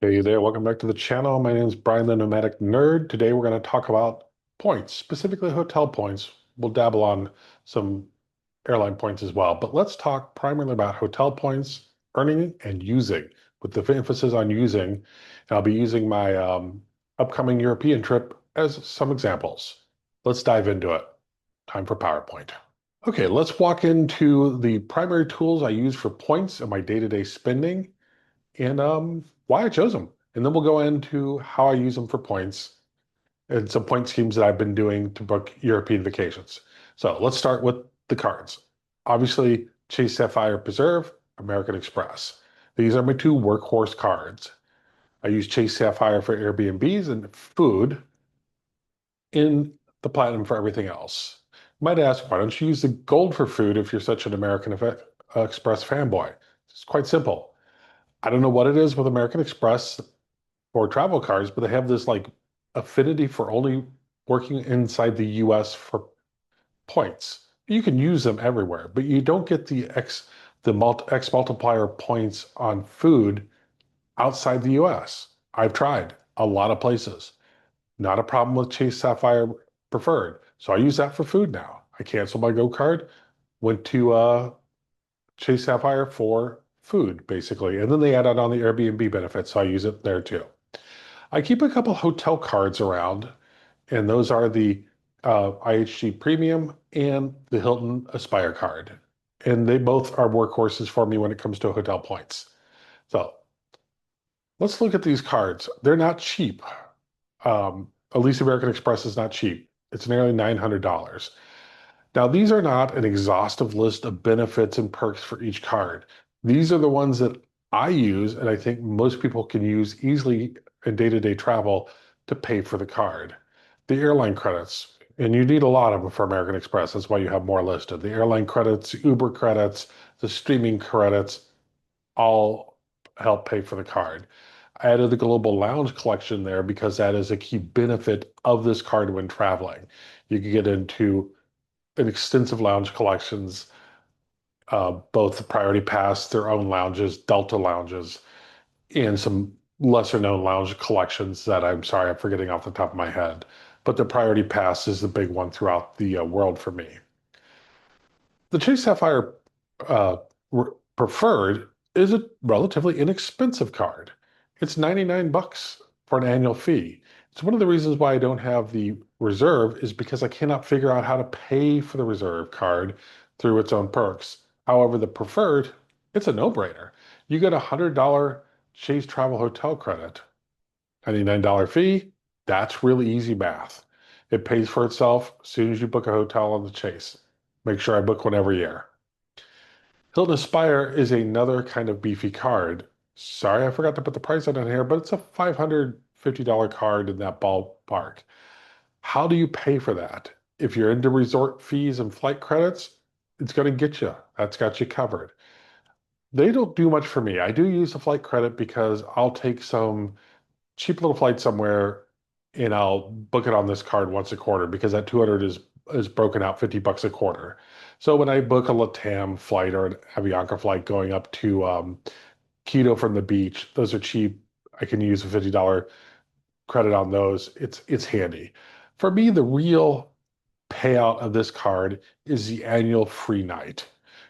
Hey there, welcome back to the channel. My name is Brian the Nomadic Nerd. Today we're going to talk about points, specifically hotel points. We'll dabble on some airline points as well, but let's talk primarily about hotel points, earning and using, with the emphasis on using. And I'll be using my upcoming European trip as some examples. Let's dive into it. Time for PowerPoint. Okay, let's walk into the primary tools I use for points in my day-to-day spending and why I chose them. And then we'll go into how I use them for points and some point schemes that I've been doing to book European vacations. So let's start with the cards. Obviously, Chase Sapphire Preserve, American Express. These are my two workhorse cards. I use Chase Sapphire for Airbnbs and food, in the Platinum for everything else. You might ask, why don't you use the gold for food if you're such an American Express fanboy? It's quite simple. I don't know what it is with American Express or travel cards, but they have this like affinity for only working inside the US for points. You can use them everywhere, but you don't get the X multiplier points on food outside the US. I've tried a lot of places. Not a problem with Chase Sapphire Preferred. So I use that for food now. I canceled my Go card, went to Chase Sapphire for food, basically. And then they added on the Airbnb benefits, so I use it there too. I keep a couple hotel cards around, and those are the IHG Premium and the Hilton Aspire card. And they both are workhorses for me when it comes to hotel points. So let's look at these cards. They're not cheap. At least American Express is not cheap. It's nearly $900. Now, these are not an exhaustive list of benefits and perks for each card. These are the ones that I use, and I think most people can use easily in day-to-day travel to pay for the card. The airline credits, and you need a lot of them for American Express. That's why you have more listed. The airline credits, Uber credits, the streaming credits, all help pay for the card. I added the Global Lounge collection there because that is a key benefit of this card when traveling. You can get into an extensive lounge collections, both Priority Pass, their own lounges, Delta lounges, and some lesser known lounge collections that I'm sorry, I'm forgetting off the top of my head. But the Priority Pass is the big one throughout the world for me. The Chase Sapphire uh, Preferred is a relatively inexpensive card. It's 99 bucks for an annual fee. It's one of the reasons why I don't have the reserve is because I cannot figure out how to pay for the reserve card through its own perks. However, the preferred, it's a no-brainer. You get a $100 Chase Travel Hotel credit, $99 fee. That's really easy math. It pays for itself as soon as you book a hotel on the Chase. Make sure I book one every year. Hilton Aspire is another kind of beefy card. Sorry, I forgot to put the price on it here, but it's a $550 card in that ballpark. How do you pay for that? If you're into resort fees and flight credits, it's going to get you. That's got you covered. They don't do much for me. I do use the flight credit because I'll take some cheap little flight somewhere and I'll book it on this card once a quarter because that 200 is broken out 50 bucks a quarter. So when I book a LATAM flight or an Avianca flight going up to Quito from the beach, those are cheap. I can use a $50 credit on those. It's handy. For me, the real payout of this card is the annual free night.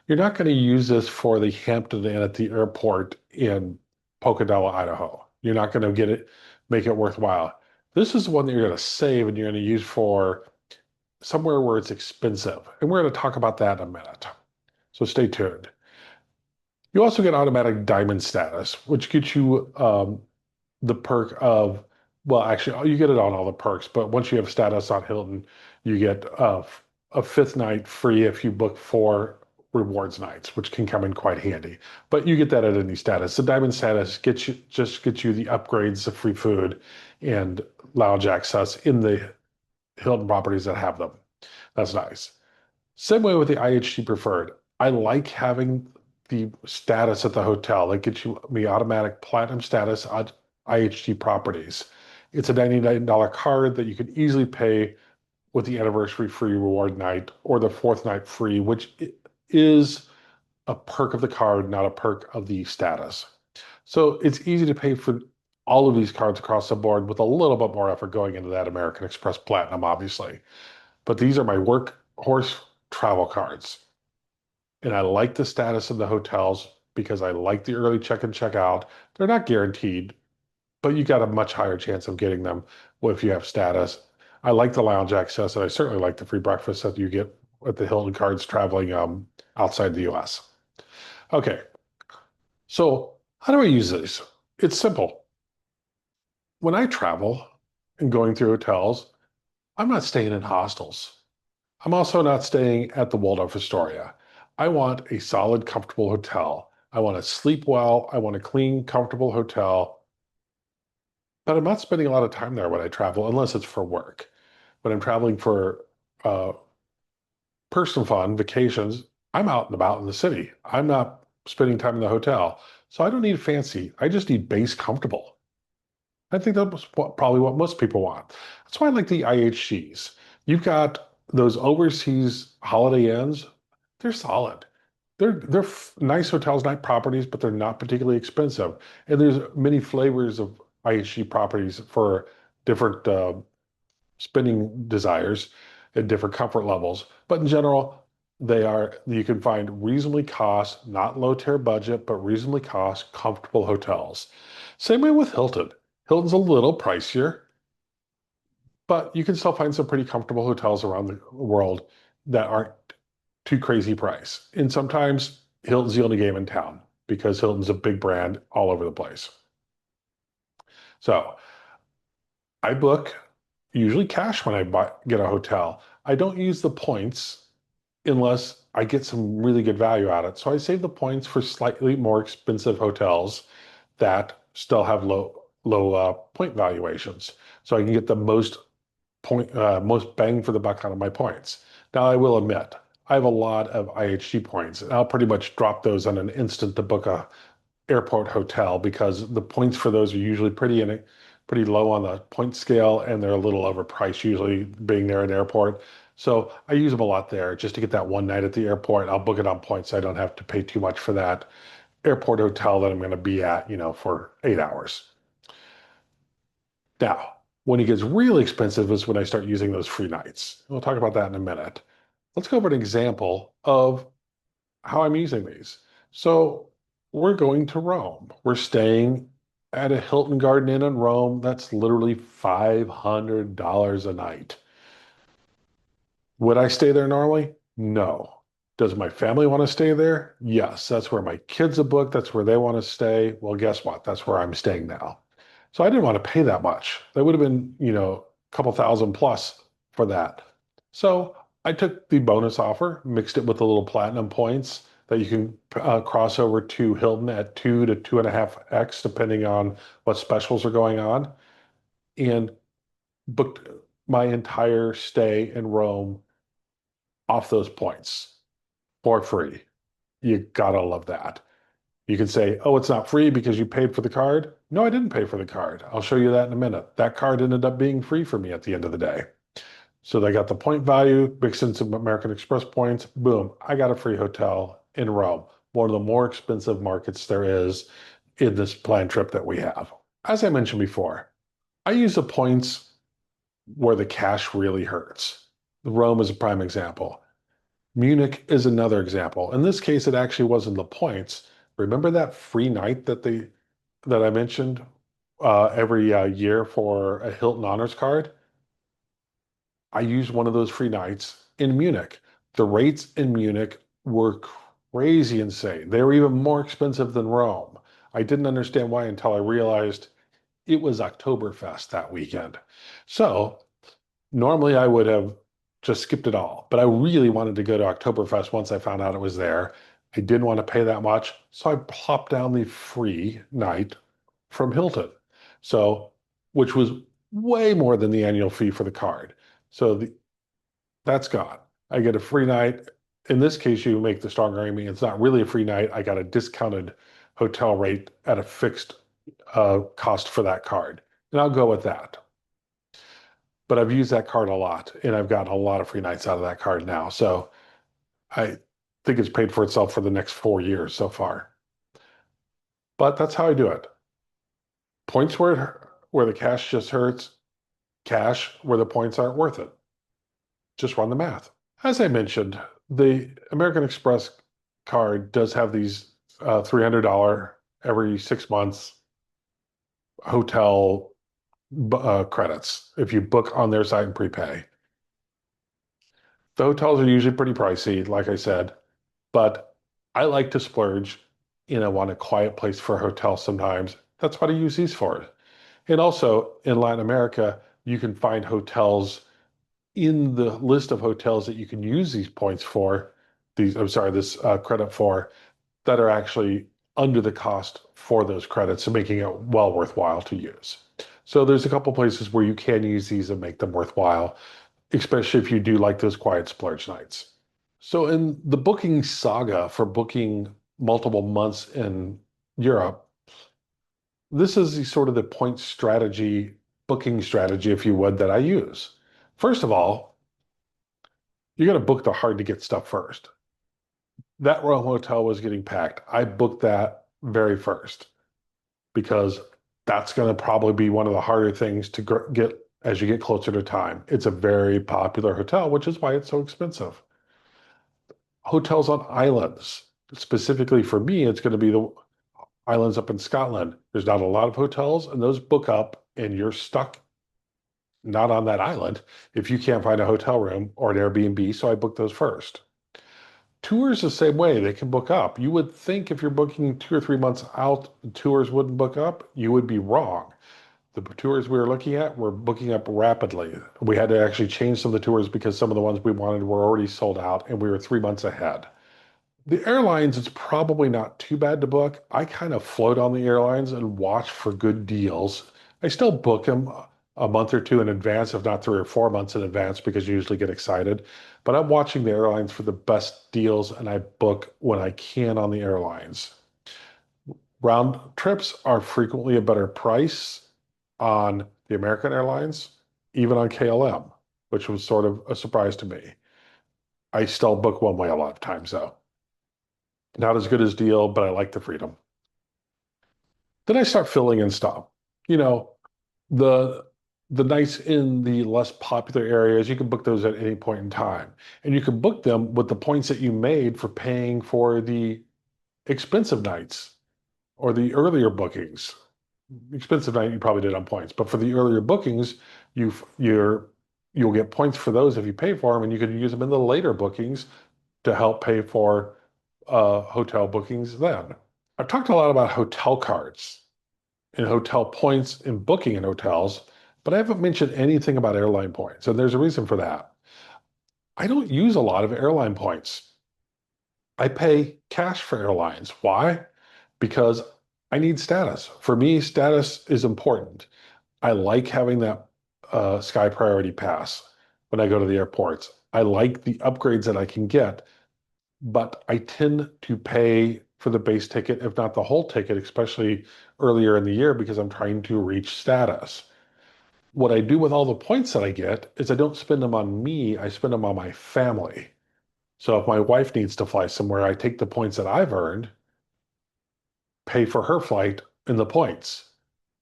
You're not going to use this for the Hampton Inn at the airport in Pocatello, Idaho. You're not going to get it, make it worthwhile. This is one that you're going to save and you're going to use for somewhere where it's expensive. And we're going to talk about that in a minute. So stay tuned. You also get automatic diamond status, which gets you the perk of, well, actually, you get it on all the perks, but once you have status on Hilton, you get a fifth night free if you book 4 rewards nights, which can come in quite handy. But you get that at any status. The diamond status gets you the upgrades, the free food, and lounge access in the Hilton properties that have them. That's nice. Same way with the IHG Preferred. I like having the status at the hotel. That gets you the automatic platinum status on IHG properties. It's a $99 card that you can easily pay with the anniversary free reward night or the fourth night free, which is a perk of the card, not a perk of the status. So it's easy to pay for all of these cards across the board with a little bit more effort going into that American Express Platinum, obviously. But these are my workhorse travel cards. And I like the status of the hotels because I like the early check and check out. They're not guaranteed, but you got a much higher chance of getting them if you have status. I like the lounge access, and I certainly like the free breakfast that you get at the Hilton cards traveling outside the US. Okay, so how do I use these? It's simple. When I travel and going through hotels, I'm not staying in hostels. I'm also not staying at the Waldorf Astoria. I want a solid, comfortable hotel. I want to sleep well. I want a clean, comfortable hotel. But I'm not spending a lot of time there when I travel, unless it's for work. When I'm traveling for uh, personal fun, vacations, I'm out and about in the city. I'm not spending time in the hotel. So I don't need fancy. I just need base comfortable. I think that's probably what most people want. That's why I like the IHGs. You've got those overseas Holiday Inns. They're solid. They're nice hotels, nice properties, but they're not particularly expensive. And there's many flavors of IHG properties for different spending desires and different comfort levels. But in general, you can find reasonably cost, not low tier budget, but reasonably cost, comfortable hotels. Same way with Hilton. Hilton's a little pricier, but you can still find some pretty comfortable hotels around the world that aren't too crazy price. And sometimes Hilton's the only game in town because Hilton's a big brand all over the place. So I book usually cash when get a hotel. I don't use the points unless I get some really good value out of it. So I save the points for slightly more expensive hotels that still have low point valuations. So I can get the most bang for the buck out of my points. Now I will admit, I have a lot of IHG points, and I'll pretty much drop those on an instant to book a airport hotel because the points for those are usually pretty low on the point scale, and they're a little overpriced usually being near an airport. So I use them a lot there just to get that one night at the airport. I'll book it on points so I don't have to pay too much for that airport hotel that I'm going to be at, for 8 hours. Now, when it gets really expensive is when I start using those free nights. We'll talk about that in a minute. Let's go over an example of how I'm using these. So we're going to Rome. We're staying at a Hilton Garden Inn in Rome. That's literally $500 a night. Would I stay there normally? No. Does my family want to stay there? Yes. That's where my kids are booked. That's where they want to stay. Well, guess what? That's where I'm staying now. So I didn't want to pay that much. That would have been, a couple thousand plus for that. So I took the bonus offer, mixed it with the little platinum points that you can cross over to Hilton at 2 to 2.5x, depending on what specials are going on, and booked my entire stay in Rome off those points for free. You gotta love that. You can say, oh, it's not free because you paid for the card. No, I didn't pay for the card. I'll show you that in a minute. That card ended up being free for me at the end of the day. So they got the point value, mixed in some American Express points. Boom, I got a free hotel in Rome, one of the more expensive markets there is in this planned trip that we have. As I mentioned before, I use the points where the cash really hurts. Rome is a prime example. Munich is another example. In this case, it actually wasn't the points. Remember that free night that I mentioned every year for a Hilton Honors card? I used one of those free nights in Munich. The rates in Munich were crazy insane. They were even more expensive than Rome. I didn't understand why until I realized it was Oktoberfest that weekend. So normally I would have just skipped it all, but I really wanted to go to Oktoberfest once I found out it was there. I didn't want to pay that much, so I plopped down the free night from Hilton. So, which was way more than the annual fee for the card. So that's gone. I get a free night. In this case, you make the stronger argument. It's not really a free night. I got a discounted hotel rate at a fixed cost for that card. And I'll go with that. But I've used that card a lot, and I've gotten a lot of free nights out of that card now. So I think it's paid for itself for the next 4 years so far. But that's how I do it. Points where the cash just hurts, cash where the points aren't worth it. Just run the math. As I mentioned, the American Express card does have these $300 every 6 months hotel credits if you book on their site and prepay. The hotels are usually pretty pricey, like I said, but I like to splurge and I want a quiet place for a hotel sometimes. That's what I use these for. And also in Latin America, you can find hotels in the list of hotels that you can use these points for, I'm sorry, this credit for, that are actually under the cost for those credits, so making it well worthwhile to use. So there's a couple places where you can use these and make them worthwhile, especially if you do like those quiet splurge nights. So in the booking saga for booking multiple months in Europe, this is the sort of the point strategy, booking strategy, if you would, that I use. First of all, you're going to book the hard to get stuff first. That Royal Hotel was getting packed. I booked that very first because that's going to probably be one of the harder things to get as you get closer to time. It's a very popular hotel, which is why it's so expensive. Hotels on islands, specifically for me, it's going to be the islands up in Scotland. There's not a lot of hotels, and those book up, and you're stuck not on that island if you can't find a hotel room or an Airbnb. So I booked those first. Tours the same way, they can book up. You would think if you're booking 2 or 3 months out, the tours wouldn't book up. You would be wrong. The tours we were looking at were booking up rapidly. We had to actually change some of the tours because some of the ones we wanted were already sold out and we were 3 months ahead. The airlines, it's probably not too bad to book. I kind of float on the airlines and watch for good deals. I still book them a month or two in advance, if not 3 or 4 months in advance, because you usually get excited. But I'm watching the airlines for the best deals and I book when I can on the airlines. Round trips are frequently a better price on the American Airlines, even on KLM, which was sort of a surprise to me. I still book one way a lot of times though. Not as good as deal, but I like the freedom. Then I start filling in stuff. You know, the the nights in the less popular areas, you can book those at any point in time. And you can book them with the points that you made for paying for the expensive nights or the earlier bookings. Expensive night you probably did on points, but for the earlier bookings, you you're you'll get points for those if you pay for them, and you can use them in the later bookings to help pay for hotel bookings then. I've talked a lot about hotel cards and hotel points and booking in hotels, but I haven't mentioned anything about airline points, and there's a reason for that. I don't use a lot of airline points. I pay cash for airlines. Why? Because I need status. For me, status is important. I like having that Sky Priority Pass when I go to the airports. I like the upgrades that I can get, but I tend to pay for the base ticket, if not the whole ticket, especially earlier in the year because I'm trying to reach status. What I do with all the points that I get is I don't spend them on me, I spend them on my family. So if my wife needs to fly somewhere, I take the points that I've earned, pay for her flight in the points.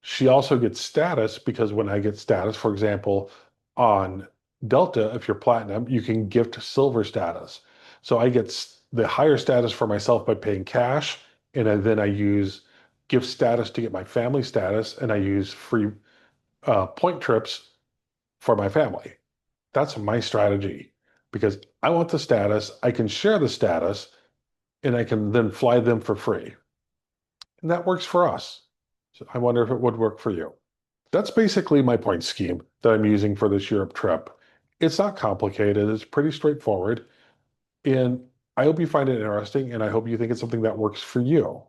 She also gets status because when I get status, for example, on Delta, if you're platinum, you can gift silver status. So I get the higher status for myself by paying cash, and then I use gift status to get my family status, and I use free point trips for my family. That's my strategy because I want the status, I can share the status, and I can then fly them for free. And that works for us. So I wonder if it would work for you. That's basically my point scheme that I'm using for this Europe trip. It's not complicated, it's pretty straightforward. And I hope you find it interesting, and I hope you think it's something that works for you.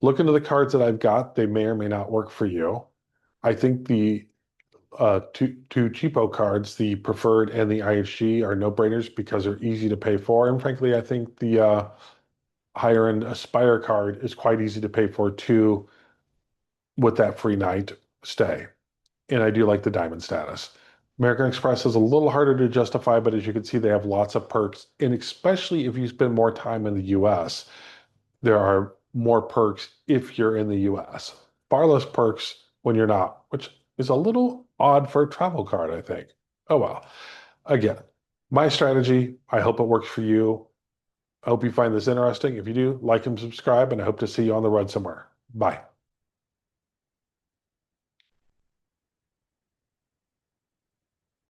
Look into the cards that I've got, they may or may not work for you. I think the two cheapo cards, the Preferred and the IHG, are no-brainers because they're easy to pay for. And frankly, I think the higher end Aspire card is quite easy to pay for too with that free night stay. And I do like the diamond status. American Express is a little harder to justify, but as you can see, they have lots of perks. And especially if you spend more time in the US, there are more perks if you're in the US. far less perks when you're not, which is a little odd for a travel card, I think. Oh well. Again, my strategy, I hope it works for you. I hope you find this interesting. If you do, like and subscribe, and I hope to see you on the road somewhere. Bye.